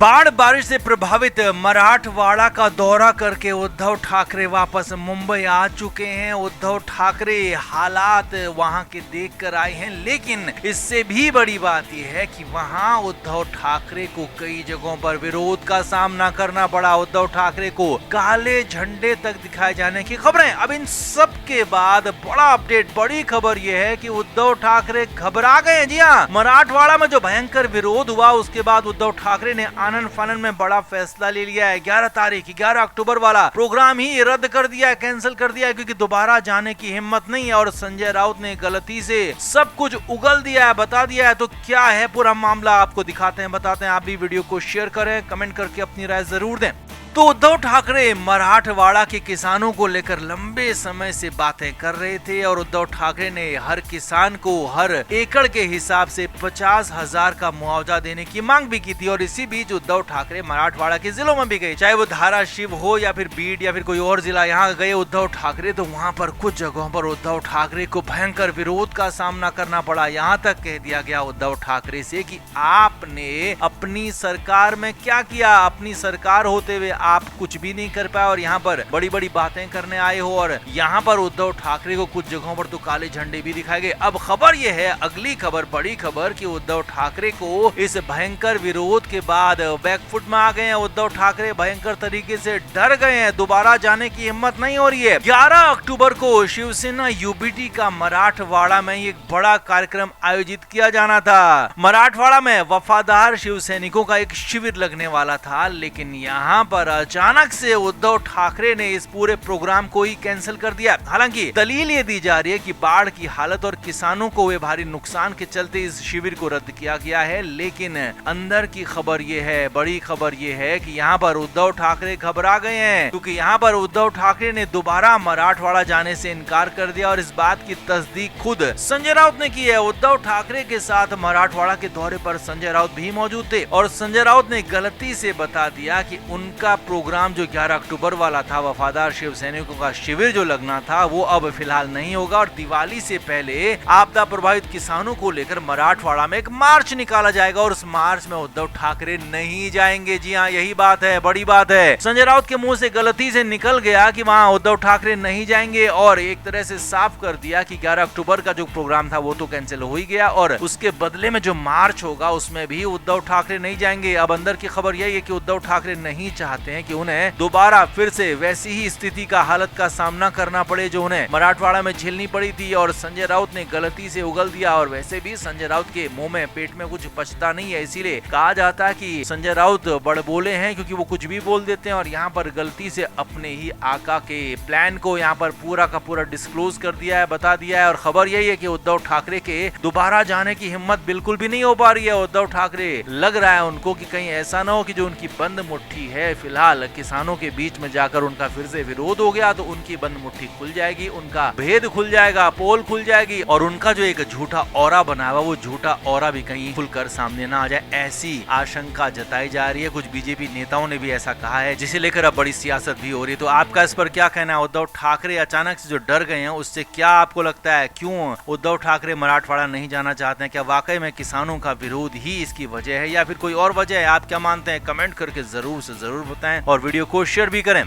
बाढ़ बारिश से प्रभावित मराठवाड़ा का दौरा करके उद्धव ठाकरे वापस मुंबई आ चुके हैं। उद्धव ठाकरे हालात वहां के देखकर आए हैं, लेकिन इससे भी बड़ी बात यह है कि वहां उद्धव ठाकरे को कई जगहों पर विरोध का सामना करना पड़ा। उद्धव ठाकरे को काले झंडे तक दिखाए जाने की खबरें। अब इन सब के बाद बड़ा अपडेट, बड़ी खबर यह है कि उद्धव ठाकरे घबरा गए। जी हाँ, मराठवाड़ा में जो भयंकर विरोध हुआ उसके बाद उद्धव ठाकरे ने आनन फानन में बड़ा फैसला ले लिया है। 11 अक्टूबर वाला प्रोग्राम ही रद्द कर दिया है, कैंसिल कर दिया है, क्योंकि दोबारा जाने की हिम्मत नहीं है। और संजय राउत ने गलती से सब कुछ उगल दिया है, बता दिया है। तो क्या है पूरा मामला, आपको दिखाते हैं, बताते हैं। आप भी वीडियो को शेयर करें, कमेंट करके अपनी राय जरूर दें। तो उद्धव ठाकरे मराठवाड़ा के किसानों को लेकर लंबे समय से बातें कर रहे थे और उद्धव ठाकरे ने हर किसान को हर एकड़ के हिसाब से 50,000 का मुआवजा देने की मांग भी की थी। और इसी बीच उद्धव ठाकरे मराठवाड़ा के जिलों में भी गए, चाहे वो धाराशिव हो या फिर बीड या फिर कोई और जिला। यहाँ गए उद्धव ठाकरे तो वहाँ पर कुछ जगहों पर उद्धव ठाकरे को भयंकर विरोध का सामना करना पड़ा। यहाँ तक कह दिया गया उद्धव ठाकरे से कि आपने अपनी सरकार में क्या किया, अपनी सरकार होते हुए आप कुछ भी नहीं कर पाए और यहाँ पर बड़ी बड़ी बातें करने आए हो। और यहाँ पर उद्धव ठाकरे को कुछ जगहों पर तो काले झंडे भी दिखाए गए। अब खबर यह है, अगली खबर, बड़ी खबर, कि उद्धव ठाकरे को इस भयंकर विरोध के बाद बैकफुट में आ गए हैं। उद्धव ठाकरे भयंकर तरीके से डर गए हैं, दोबारा जाने की हिम्मत नहीं हो रही है। 11 अक्टूबर को शिवसेना यूबीटी का मराठवाड़ा में एक बड़ा कार्यक्रम आयोजित किया जाना था। मराठवाड़ा में वफादार शिव सैनिकों का एक शिविर लगने वाला था, लेकिन यहाँ पर अचानक से उद्धव ठाकरे ने इस पूरे प्रोग्राम को ही कैंसिल कर दिया। हालांकि दलील ये दी जा रही है कि बाढ़ की हालत और किसानों को हुए भारी नुकसान के चलते इस शिविर को रद्द किया गया है। लेकिन अंदर की खबर ये है, बड़ी खबर ये है कि यहाँ पर उद्धव ठाकरे घबरा गए हैं, क्योंकि यहाँ पर उद्धव ठाकरे ने दोबारा मराठवाड़ा जाने से इनकार कर दिया। और इस बात की तस्दीक खुद संजय राउत ने की है। उद्धव ठाकरे के साथ मराठवाड़ा के दौरे पर संजय राउत भी मौजूद थे और संजय राउत ने गलती से बता दिया कि उनका प्रोग्राम जो 11 अक्टूबर वाला था, वफादार शिव सैनिकों का शिविर जो लगना था, वो अब फिलहाल नहीं होगा। और दिवाली से पहले आपदा प्रभावित किसानों को लेकर मराठवाड़ा में एक मार्च निकाला जाएगा और उस मार्च में उद्धव ठाकरे नहीं जाएंगे। जी हाँ, यही बात है, बड़ी बात है। संजय राउत के मुंह से गलती से निकल गया कि वहाँ उद्धव ठाकरे नहीं जाएंगे और एक तरह से साफ कर दिया कि 11 अक्टूबर का जो प्रोग्राम था वो तो कैंसिल हो ही गया और उसके बदले में जो मार्च होगा उसमें भी उद्धव ठाकरे नहीं जाएंगे। अब अंदर की खबर यही है कि उद्धव ठाकरे नहीं चाहते हैं कि उन्हें दोबारा फिर से वैसी ही स्थिति का, हालत का सामना करना पड़े जो उन्हें मराठवाड़ा में झेलनी पड़ी थी। और संजय राउत ने गलती से उगल दिया और वैसे भी संजय राउत के मुंह में, पेट में कुछ पचता नहीं है, इसीलिए कहा जाता है कि संजय राउत बड़बोले हैं, क्योंकि वो कुछ भी बोल देते हैं। और यहाँ पर गलती से अपने ही आका के प्लान को यहाँ पर पूरा का पूरा डिस्क्लोज कर दिया है, बता दिया है। और खबर यही है कि उद्धव ठाकरे के दोबारा जाने की हिम्मत बिल्कुल भी नहीं हो पा रही है। उद्धव ठाकरे, लग रहा है उनको कि कहीं ऐसा ना हो कि जो उनकी बंद मुट्ठी है फिलहाल किसानों के बीच में जाकर उनका फिर से विरोध हो गया तो उनकी बंद मुट्ठी खुल जाएगी, उनका भेद खुल जाएगा, पोल खुल जाएगी और उनका जो एक झूठा ऑरा बना हुआ वो झूठा ऑरा भी कहीं खुलकर सामने ना आ जाए, ऐसी आशंका जताई जा रही है। कुछ बीजेपी नेताओं ने भी ऐसा कहा है, जिसे लेकर अब बड़ी सियासत भी हो रही है। तो आपका इस पर क्या कहना है? उद्धव ठाकरे अचानक से जो डर गए हैं उससे क्या आपको लगता है, क्यों उद्धव ठाकरे मराठवाड़ा नहीं जाना चाहते हैं? क्या वाकई में किसानों का विरोध ही इसकी वजह है या फिर कोई और वजह है? आप क्या मानते हैं? कमेंट करके जरूर से जरूर बताएं और वीडियो को शेयर भी करें।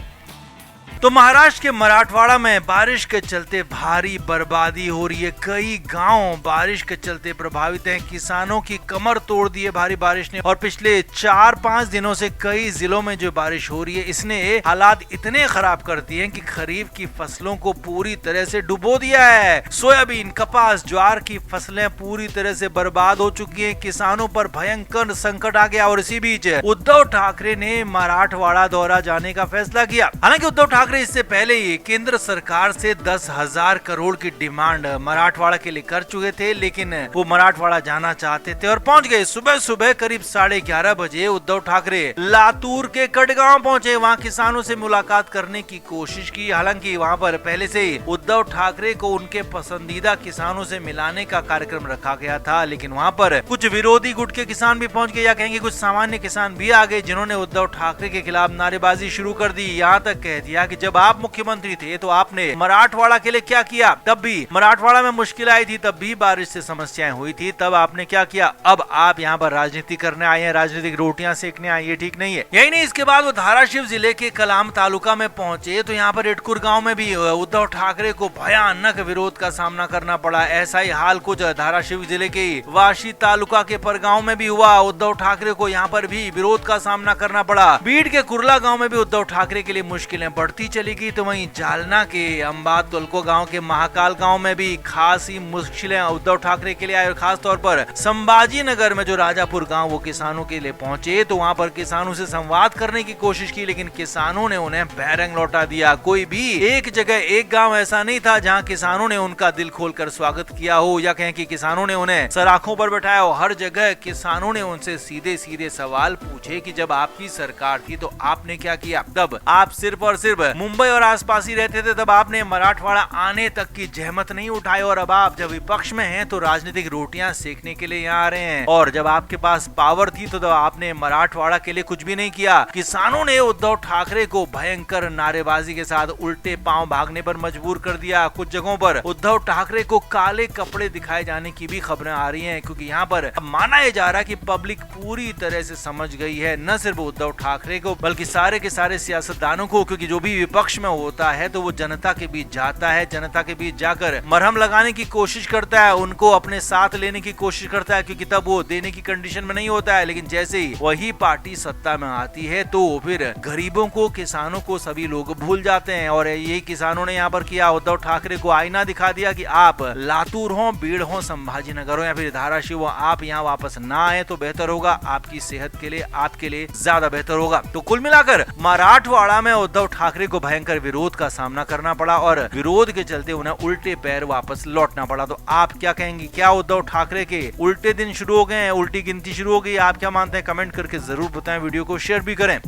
तो महाराष्ट्र के मराठवाड़ा में बारिश के चलते भारी बर्बादी हो रही है। कई गांव बारिश के चलते प्रभावित हैं। किसानों की कमर तोड़ दी है भारी बारिश ने। और पिछले 4-5 दिनों से कई जिलों में जो बारिश हो रही है इसने हालात इतने खराब कर दिए हैं कि खरीफ की फसलों को पूरी तरह से डुबो दिया है। सोयाबीन, कपास, ज्वार की फसलें पूरी तरह से बर्बाद हो चुकी है। किसानों पर भयंकर संकट आ गया। और इसी बीच उद्धव ठाकरे ने मराठवाड़ा दौरा जाने का फैसला किया। हालांकि उद्धव ठाकरे इससे पहले ही केंद्र सरकार से 10,000 करोड़ की डिमांड मराठवाड़ा के लिए कर चुके थे, लेकिन वो मराठवाड़ा जाना चाहते थे और पहुंच गए। सुबह सुबह करीब 11:30 बजे उद्धव ठाकरे लातूर के कटगांव पहुंचे। वहां किसानों से मुलाकात करने की कोशिश की। हालांकि वहां पर पहले से ही उद्धव ठाकरे को उनके पसंदीदा किसानों से मिलाने का कार्यक्रम रखा गया था, लेकिन वहां पर कुछ विरोधी गुट के किसान भी पहुंच गए, या कहेंगे कुछ सामान्य किसान भी आ गए, जिन्होंने उद्धव ठाकरे के खिलाफ नारेबाजी शुरू कर दी। यहाँ तक कह दिया कि कि जब आप मुख्यमंत्री थे तो आपने मराठवाड़ा के लिए क्या किया, तब भी मराठवाड़ा में मुश्किल आई थी, तब भी बारिश से समस्याएं हुई थी, तब आपने क्या किया। अब आप यहाँ पर राजनीति करने आए हैं, राजनीतिक रोटियां सेकने आए, ये ठीक नहीं है। यही नहीं, इसके बाद वो धाराशिव जिले के कलाम तालुका में पहुंचे तो यहाँ पर इटकुर गांव में भी उद्धव ठाकरे को भयानक विरोध का सामना करना पड़ा। ऐसा ही हाल कुछ धाराशिव जिले के वाशी तालुका के परगांव में भी हुआ। उद्धव ठाकरे को यहाँ पर भी विरोध का सामना करना पड़ा। बीड के कुरला गांव में भी उद्धव ठाकरे के लिए मुश्किलें बढ़ती चली गई। तो वहीं जालना के अंबाद तुलको गांव के महाकाल गांव में भी खासी मुश्किलें उद्धव ठाकरे के लिए आई। और खास तौर पर संभाजी नगर में जो राजापुर गांव वो किसानों के लिए पहुंचे तो वहां पर किसानों से संवाद करने की कोशिश की, लेकिन किसानों ने उन्हें बैरंग लौटा दिया। कोई भी एक जगह एक गांव ऐसा नहीं था जहां किसानों ने उनका दिल खोलकर स्वागत किया हो, या कहें कि किसानों ने उन्हें सराखों पर बैठाया हो। हर जगह किसानों ने उनसे सीधे सीधे सवाल पूछे कि जब आपकी सरकार थी तो आपने क्या किया। तब आप सिर्फ और सिर्फ मुंबई और आसपास ही रहते थे, तब आपने मराठवाड़ा आने तक की जहमत नहीं उठाई। और अब आप जब विपक्ष में हैं तो राजनीतिक रोटियां सेकने के लिए यहाँ आ रहे हैं। और जब आपके पास पावर थी तो आपने मराठवाड़ा के लिए कुछ भी नहीं किया। किसानों ने उद्धव ठाकरे को भयंकर नारेबाजी के साथ उल्टे पांव भागने पर मजबूर कर दिया। कुछ जगहों पर उद्धव ठाकरे को काले कपड़े दिखाए जाने की भी खबरें आ रही हैं, क्योंकि यहाँ पर माना यह जा रहा है कि पब्लिक पूरी तरह से समझ गई है, न सिर्फ उद्धव ठाकरे को बल्कि सारे के सारे सियासतदानों को। क्योंकि जो भी विपक्ष में होता है तो वो जनता के बीच जाता है, जनता के बीच जाकर मरहम लगाने की कोशिश करता है, उनको अपने साथ लेने की कोशिश करता है, क्योंकि तब वो देने की कंडीशन में नहीं होता है। लेकिन जैसे ही वही पार्टी सत्ता में आती है तो फिर गरीबों को, किसानों को सभी लोग भूल जाते हैं। और यही किसानों ने यहाँ पर किया, उद्धव ठाकरे को आईना दिखा दिया कि आप लातूर हो, बीड़ हो, संभाजी नगर हो या फिर धाराशिव हो, आप यहाँ वापस ना आए तो बेहतर होगा, आपकी सेहत के लिए, आपके लिए ज्यादा बेहतर होगा। तो कुल मिलाकर मराठवाड़ा में उद्धव ठाकरे को भयंकर विरोध का सामना करना पड़ा और विरोध के चलते उन्हें उल्टे पैर वापस लौटना पड़ा। तो आप क्या कहेंगे, क्या उद्धव ठाकरे के उल्टे दिन शुरू हो गए हैं, उल्टी गिनती शुरू हो गई? आप क्या मानते हैं, कमेंट करके जरूर बताएं, वीडियो को शेयर भी करें।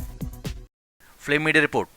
Flame media report.